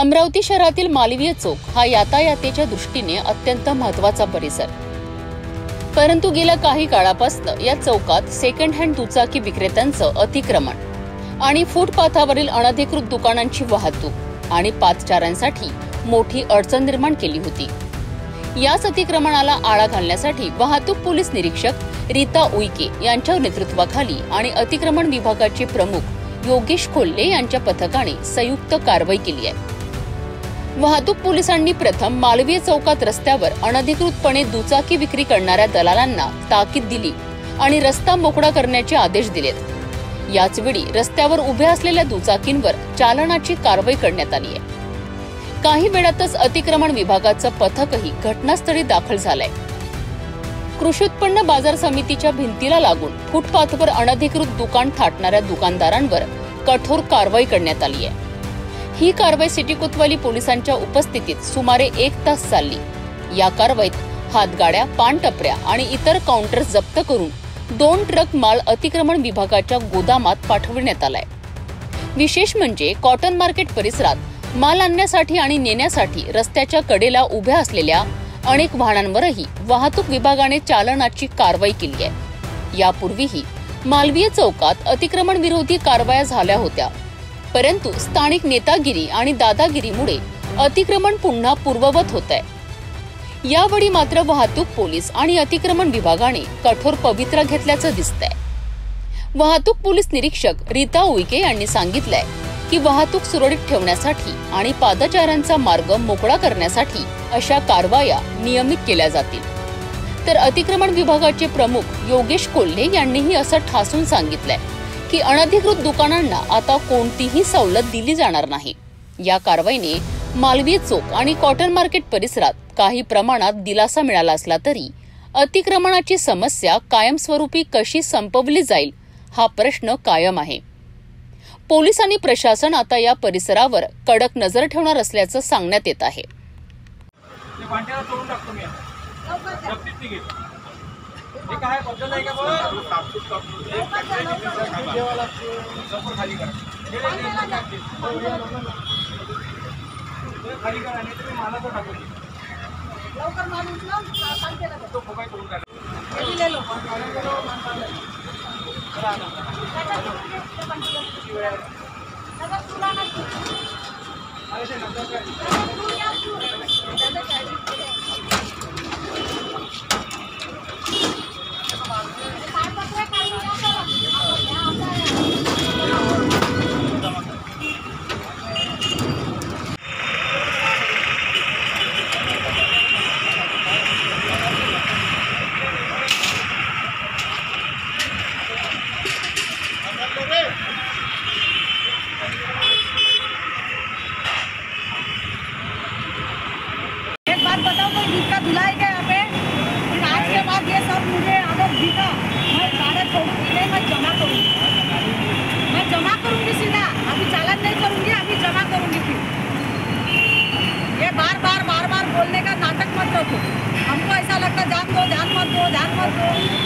अमरावती शहरातील मालवीय चौक हा यातायातीच्या दृष्टीने अत्यंत महत्त्वाचा परिसर. परंतु गेल्या काही काळापासून या चौकात सेकंड हँड दुचाकी विक्रेत्यांचं अतिक्रमण आणि फुटपाथावरील अनधिकृत दुकानांची वाहतूक आणि पादचाऱ्यांसाठी मोठी अडचण निर्माण केली होती. याच अतिक्रमणाला आळा घालण्यासाठी वाहतूक पोलीस निरीक्षक रीता उईके यांच्या नेतृत्वाखाली आणि अतिक्रमण विभागाचे प्रमुख योगेश कोल्हे यांच्या पथकाने संयुक्त कारवाई केली आहे. वाहतूक पोलिसांनी प्रथम मालवीय चौकात रस्त्यावर अनधिकृतपणे दुचाकी विक्री करणाऱ्या दलालांना ताकीद दिली आणि रस्ता मोकळा करण्याचे आदेश दिलेत. याचवेळी रस्त्यावर उभ्या असलेल्या दुचाकींवर चालनाची कारवाई करण्यात आली आहे. काही वेळातच अतिक्रमण विभागाचं पथकही घटनास्थळी दाखल झालंय. कृषी उत्पन्न बाजार समितीच्या भिंतीला लागून फुटपाथवर अनधिकृत दुकान थाटणाऱ्या दुकानदारांवर कठोर कारवाई करण्यात आली आहे. ही कारवाई सिटी कोतवाली पोलिसांच्या उपस्थितीत सुमारे 1 तास चालली. या कारवाईत हातगाड्या, पानटपऱ्या आणि इतर काउंटर्स जप्त करून 2 ट्रक माल अतिक्रमण विभागाच्या गोदामात पाठवण्यात आलाय. विशेष म्हणजे कॉटन मार्केट परिसरात माल आणण्यासाठी आणि नेण्यासाठी रस्त्याच्या कडेला उभ्या असलेल्या अनेक वाहनांवरही वाहतूक विभागाने चालनाची कारवाई केली आहे. यापूर्वीही मालवीय चौकात अतिक्रमण विरोधी कारवाया झाल्या होत्या, परंतु स्थानिक नेतागिरी आणि दादागिरीमुळे अतिक्रमण पुन्हा पूर्ववत होत आहे. यावेळी मात्र वाहतूक पोलीस आणि अतिक्रमण विभागाने कठोर पवित्रा घेतल्याचं दिसतंय. वाहतूक पोलीस निरीक्षक रीता उईके यांनी सांगितलंय की वाहतूक सुरळीत ठेवण्यासाठी आणि पादचाऱ्यांचा मार्ग मोकळा करण्यासाठी अशा कारवाया नियमित केल्या जातील. तर अतिक्रमण विभागाचे प्रमुख योगेश कोल्हे यांनीही असं ठासून सांगितलंय की अनधिकृत दुकानांना आता कोणतीही सवलत दिली जाणार नाही. या कारवाईने मालवीय चौक आणि कॉटन मार्केट परिसरात काही प्रमाणात दिलासा मिळाला असला तरी अतिक्रमणाची समस्या कायमस्वरूपी कशी संपवली जाईल हा प्रश्न कायम आहे. पोलीस आणि प्रशासन आता या परिसरावर कडक नजर ठेवणार असल्याचं सांगण्यात येत आहे. धुलाई के यहाँ पे फिर आज के बाद ये सब मुझे अगर दिखा मैं गाड़ी ठोकूंगी नहीं, मैं जमा करूंगी सीधा. अभी चालन नहीं करूंगी, अभी जमा करूंगी. फिर ये बार बार बोलने का नाटक मत रखो. हमको ऐसा लगता ध्यान दो, ध्यान मत दो.